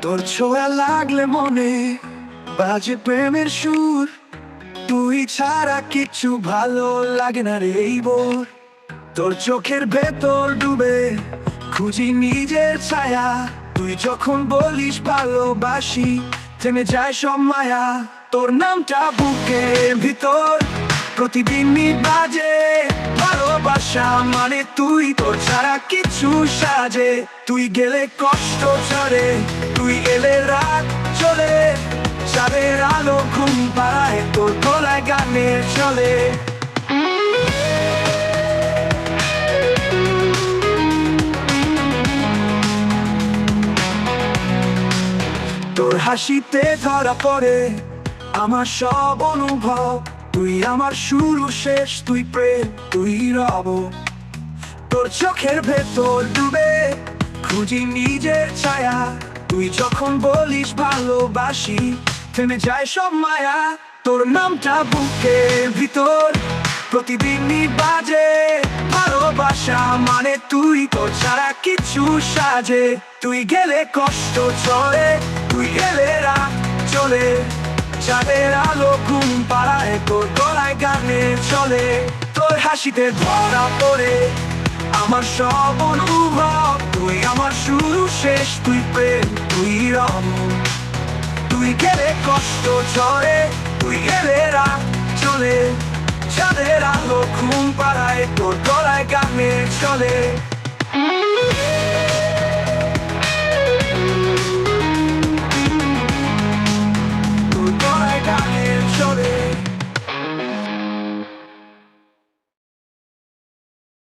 তোর ছোঁয়া লাগলে মনে বাজে প্রেমের সুর, তুই ছাড়া কিচ্ছু ভালো লাগে না রে এই বোর। তোর চোখের ভেতর ডুবে খুঁজি নিজের ছায়া, তুই যখন বলিস ভালোবাসি থেমে যায় সব মায়া। তোর নামটা বুকের ভিতর প্রতিদিনই বাজে, ভালোবাসা মানে তুই, তোর ছাড়া কিছু সাজে। তুই গেলে কষ্ট ঝরে, তুই এলে রাত চলে, চাঁদের আলো ঘুম পাড়ায়, তোর গলায় গানের চলে। তোর হাসিতে ধরা পড়ে আমার সব অনুভব, তুই আমার শুরু শেষ, তুই প্রেম, তুই রব। তোর চোখের ভেতর ডুবে খুঁজি নিজের ছায়া, তুই যখন বলিস ভালোবাসি থেমে যায় সব মায়া। তোর নামটা বুকের ভিতর প্রতিদিনই বাজে, ভালোবাসা মানে তুই, তোর ছাড়া কিছু সাজে। তুই গেলে কষ্ট চলে, তুই এলে রাত চলে, চাঁদের আলো ঘুম পাড়ায়, তোর গলায় গানে চলে। তোর হাসিতে ধরা পড়ে আমার সব অনুভব, তুই আমার শুরু শেষ, তুই প্রেম, তুই রব। তুই গেলে কষ্ট ঝরে, তুই এলে রাত চলে, চাঁদের আলো ঘুম পাড়ায়, তোর গলায় গানে চলে।